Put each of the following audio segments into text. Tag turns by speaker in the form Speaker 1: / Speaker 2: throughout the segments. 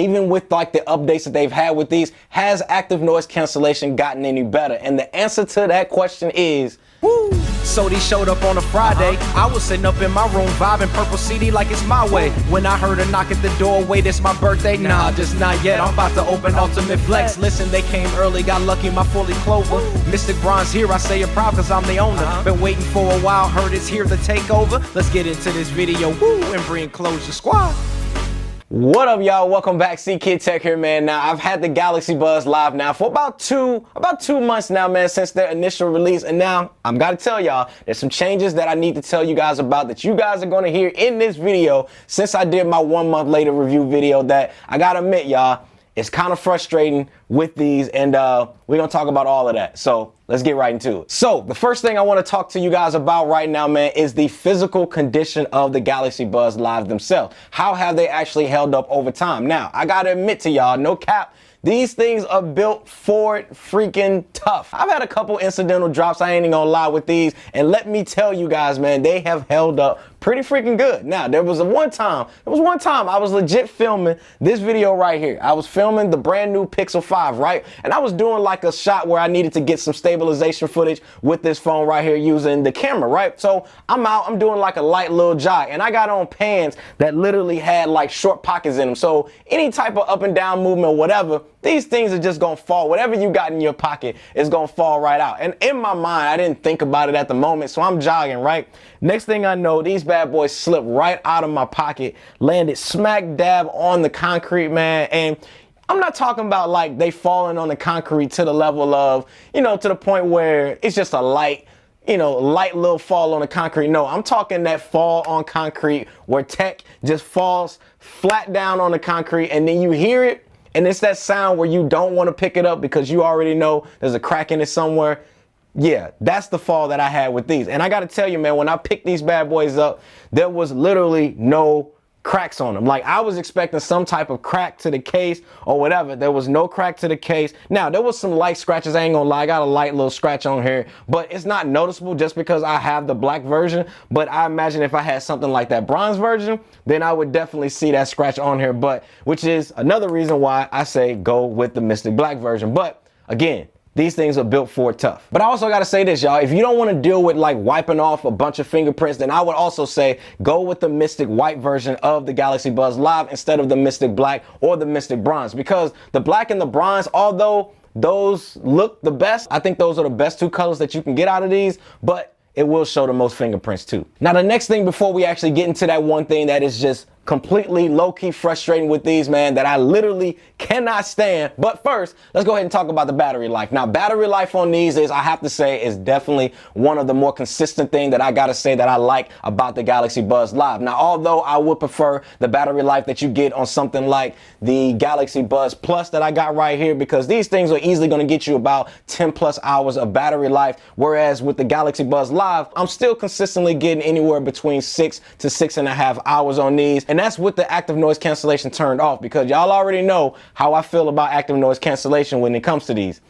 Speaker 1: Even with like the updates that they've had with these, has active noise cancellation gotten any better? And the answer to that question is
Speaker 2: woo. So these showed up on a Friday. I was sitting up in my room vibing purple CD like it's my way. When I heard a knock at the door, wait, it's my birthday? Nah, just not yet. I'm about to open Ultimate Flex. Listen, they came early, got lucky, my fully clover. Mystic Bronze here, I say it proud cause I'm the owner. Been waiting for a while, heard it's here to take over. Let's get into this video, woo, and bring closure squad.
Speaker 1: What up, y'all? Welcome back. ckidtech here, man. Now, I've had the Galaxy Buds live now for about two months now, man, since their initial release. And now, I'm gotta tell y'all, there's some changes that I need to tell you guys about that you guys are gonna hear in this video since I did my 1 month later review video that I gotta admit, y'all, it's kind of frustrating with these, and we're gonna talk about all of that. So let's get right into it. So the first thing I want to talk to you guys about right now, man, is the physical condition of the Galaxy Buds Live themselves. How have they actually held up over time? Now, I gotta admit to y'all, no cap, these things are built for it freaking tough. I've had a couple incidental drops, I ain't even gonna lie, with these, and let me tell you guys, man, they have held up pretty freaking good. Now, there was one time I was legit filming this video right here. I was filming the brand new Pixel 5, right? And I was doing like a shot where I needed to get some stabilization footage with this phone right here using the camera, right? So I'm out, I'm doing like a light little jog, and I got on pans that literally had like short pockets in them. So any type of up and down movement, whatever, these things are just gonna fall. Whatever you got in your pocket is gonna fall right out. And in my mind, I didn't think about it at the moment, so I'm jogging, right? Next thing I know, these bad boys slipped right out of my pocket, landed smack dab on the concrete, man. And I'm not talking about like they falling on the concrete to the level of, you know, to the point where it's just a light little fall on the concrete. No, I'm talking that fall on concrete where tech just falls flat down on the concrete and then you hear it. And it's that sound where you don't want to pick it up because you already know there's a crack in it somewhere. Yeah, that's the fall that I had with these. And I got to tell you, man, when I picked these bad boys up, there was literally no cracks on them. Like, I was expecting some type of crack to the case or whatever. There was no crack to the case. Now, there was some light scratches. I ain't gonna lie. I got a light little scratch on here, but it's not noticeable just because I have the black version. But I imagine if I had something like that bronze version, then I would definitely see that scratch on here. But which is another reason why I say go with the Mystic Black version. But again, these things are built for tough. But I also got to say this, y'all. If you don't want to deal with like wiping off a bunch of fingerprints, then I would also say go with the Mystic White version of the Galaxy Buds Live instead of the Mystic Black or the Mystic Bronze. Because the black and the bronze, although those look the best, I think those are the best two colors that you can get out of these, but it will show the most fingerprints too. Now, the next thing before we actually get into that one thing that is just completely low-key frustrating with these, man, that I literally cannot stand. But first, let's go ahead and talk about the battery life. Now, battery life on these is, I have to say, is definitely one of the more consistent things that I gotta say that I like about the Galaxy Buds Live. Now, although I would prefer the battery life that you get on something like the Galaxy Buds Plus that I got right here, because these things are easily gonna get you about 10 plus hours of battery life, whereas with the Galaxy Buds Live, I'm still consistently getting anywhere between 6 to 6.5 hours on these. And that's with the active noise cancellation turned off, because y'all already know how I feel about active noise cancellation when it comes to these.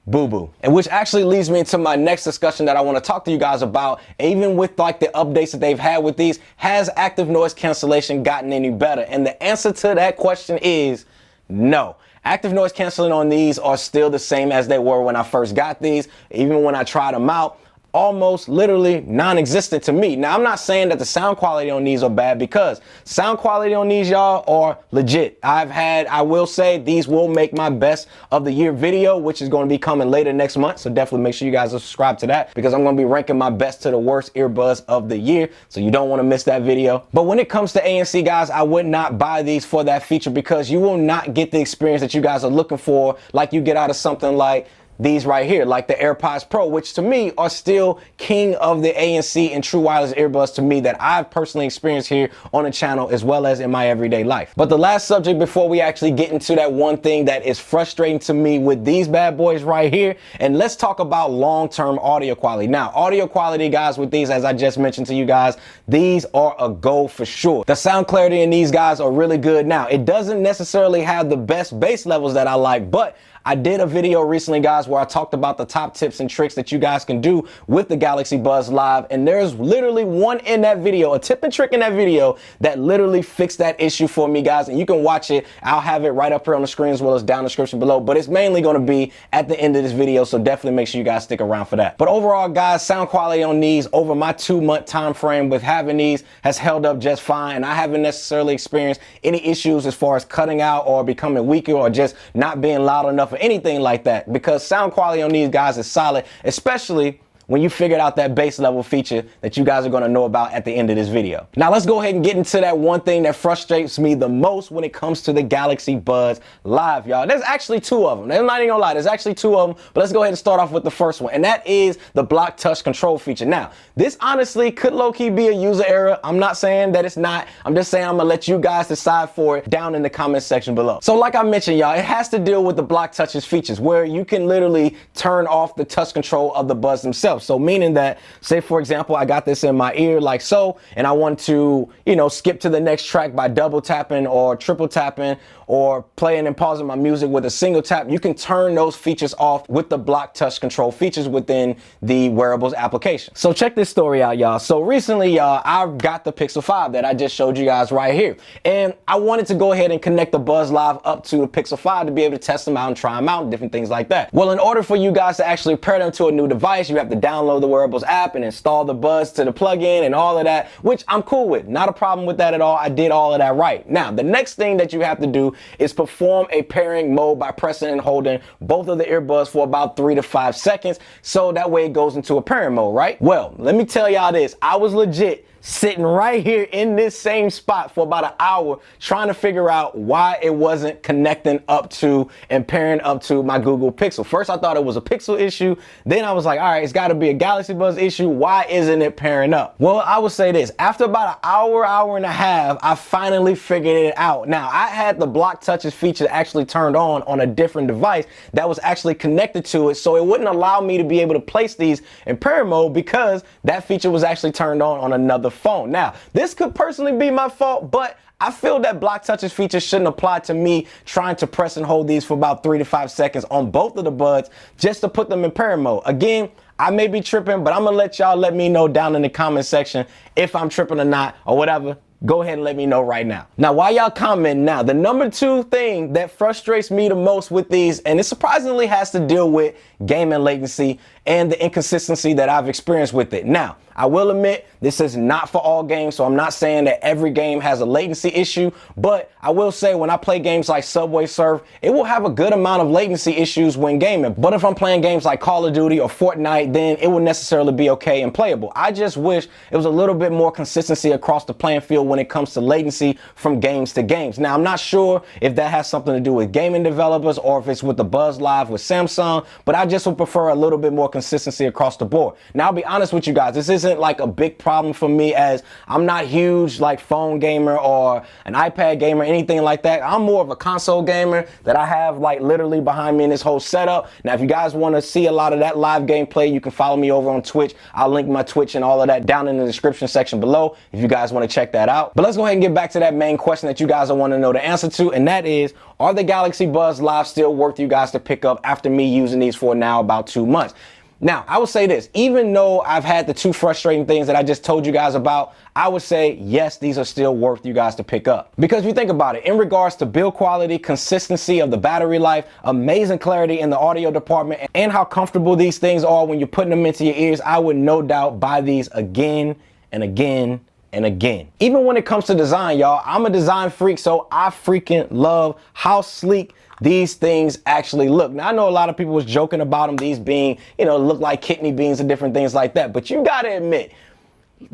Speaker 1: Boo-boo. And which actually leads me into my next discussion that I want to talk to you guys about. Even with like the updates that they've had with these, has active noise cancellation gotten any better? And the answer to that question is no. Active noise canceling on these are still the same as they were when I first got these. Even when I tried them out, almost literally non-existent to me. Now, I'm not saying that the sound quality on these are bad, because sound quality on these, y'all, are legit. I will say these will make my best of the year video, which is going to be coming later next month. So definitely make sure you guys are subscribed to that, because I'm going to be ranking my best to the worst earbuds of the year. So you don't want to miss that video. But when it comes to ANC, guys, I would not buy these for that feature, because you will not get the experience that you guys are looking for like you get out of something like these right here, like the AirPods Pro, which to me are still king of the ANC and True Wireless Earbuds to me that I've personally experienced here on the channel as well as in my everyday life. But the last subject before we actually get into that one thing that is frustrating to me with these bad boys right here, and let's talk about long-term audio quality. Now, audio quality, guys, with these, as I just mentioned to you guys, these are a go for sure. The sound clarity in these guys are really good. Now, it doesn't necessarily have the best bass levels that I like, but I did a video recently, guys, where I talked about the top tips and tricks that you guys can do with the Galaxy Buds Live, and there's literally one in that video, a tip and trick in that video that literally fixed that issue for me, guys, and you can watch it. I'll have it right up here on the screen as well as down in the description below, but it's mainly going to be at the end of this video, so definitely make sure you guys stick around for that. But overall, guys, sound quality on these over my 2-month time frame with having these has held up just fine, and I haven't necessarily experienced any issues as far as cutting out or becoming weaker or just not being loud enough or anything like that, because sound quality on these guys is solid, especially when you figured out that base level feature that you guys are going to know about at the end of this video. Now let's go ahead and get into that one thing that frustrates me the most when it comes to the Galaxy Buds Live, y'all. There's actually 2 of them. There's not even gonna lie, there's actually 2 of them, but let's go ahead and start off with the first one, and that is the block touch control feature. Now, this honestly could low-key be a user error. I'm not saying that it's not. I'm just saying I'm gonna let you guys decide for it down in the comment section below. So like I mentioned, y'all, it has to deal with the block touches features where you can literally turn off the touch control of the buds themselves. So meaning that, say for example, I got this in my ear like so, and I want to, skip to the next track by double tapping or triple tapping, or playing and pausing my music with a single tap, you can turn those features off with the block touch control features within the wearables application. So check this story out, y'all. So recently, y'all, I got the Pixel 5 that I just showed you guys right here, and I wanted to go ahead and connect the Buds Live up to the Pixel 5 to be able to test them out and try them out and different things like that. Well, in order for you guys to actually pair them to a new device, you have to download the wearables app and install the buds to the plugin and all of that, which I'm cool with. Not a problem with that at all. I did all of that right. Now, the next thing that you have to do is perform a pairing mode by pressing and holding both of the earbuds for about 3 to 5 seconds, so that way it goes into a pairing mode, right? Well, let me tell y'all this. I was legit sitting right here in this same spot for about an hour trying to figure out why it wasn't connecting up to and pairing up to my Google Pixel. First, I thought it was a Pixel issue. Then I was like, all right, it's got to be a Galaxy Buds issue. Why isn't it pairing up? Well, I would say this. After about an hour and a half, I finally figured it out. Now, I had the block touches feature actually turned on a different device that was actually connected to it, so it wouldn't allow me to be able to place these in pairing mode because that feature was actually turned on another phone. Now, this could personally be my fault, but I feel that block touches feature shouldn't apply to me trying to press and hold these for about 3 to 5 seconds on both of the buds just to put them in pairing mode. Again, I may be tripping, but I'm gonna let y'all let me know down in the comment section if I'm tripping or not or whatever. Go ahead and let me know right now. Now, while y'all comment now, the number 2 thing that frustrates me the most with these, and it surprisingly has to deal with gaming latency and the inconsistency that I've experienced with it. Now, I will admit this is not for all games, so I'm not saying that every game has a latency issue, but I will say when I play games like Subway Surf, it will have a good amount of latency issues when gaming. But if I'm playing games like Call of Duty or Fortnite, then it will necessarily be okay and playable. I just wish it was a little bit more consistency across the playing field when it comes to latency from games to games. Now, I'm not sure if that has something to do with gaming developers or if it's with the Buds Live with Samsung, but I just would prefer a little bit more consistency across the board. Now, I'll be honest with you guys, this isn't like a big problem for me, as I'm not huge like phone gamer or an iPad gamer, anything like that. I'm more of a console gamer that I have like literally behind me in this whole setup. Now, if you guys want to see a lot of that live gameplay, you can follow me over on Twitch. I'll link my Twitch and all of that down in the description section below if you guys want to check that out. But let's go ahead and get back to that main question that you guys want to know the answer to, and that is, are the Galaxy Buds Live still worth you guys to pick up after me using these for now about 2 months? Now, I would say this, even though I've had the 2 frustrating things that I just told you guys about, I would say, yes, these are still worth you guys to pick up. Because if you think about it, in regards to build quality, consistency of the battery life, amazing clarity in the audio department, and how comfortable these things are when you're putting them into your ears, I would no doubt buy these again and again and again. Even when it comes to design, y'all, I'm a design freak, so I freaking love how sleek these things actually look. Now, I know a lot of people was joking about them, these being, look like kidney beans and different things like that, but you gotta admit,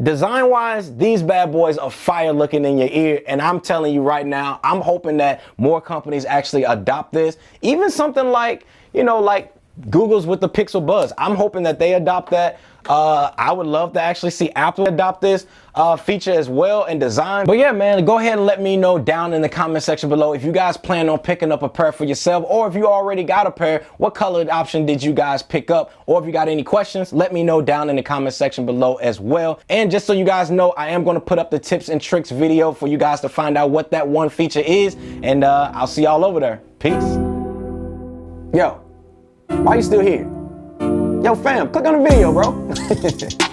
Speaker 1: design wise, these bad boys are fire looking in your ear, and I'm telling you right now, I'm hoping that more companies actually adopt this. Even something like, like Google's with the Pixel Buds. I'm hoping that they adopt that. I would love to actually see Apple adopt this feature as well in design. But yeah, man, go ahead and let me know down in the comment section below if you guys plan on picking up a pair for yourself, or if you already got a pair, what colored option did you guys pick up? Or if you got any questions, let me know down in the comment section below as well. And just so you guys know, I am going to put up the tips and tricks video for you guys to find out what that one feature is, and I'll see y'all over there. Peace. Yo, why you still here? Yo, fam, click on the video, bro.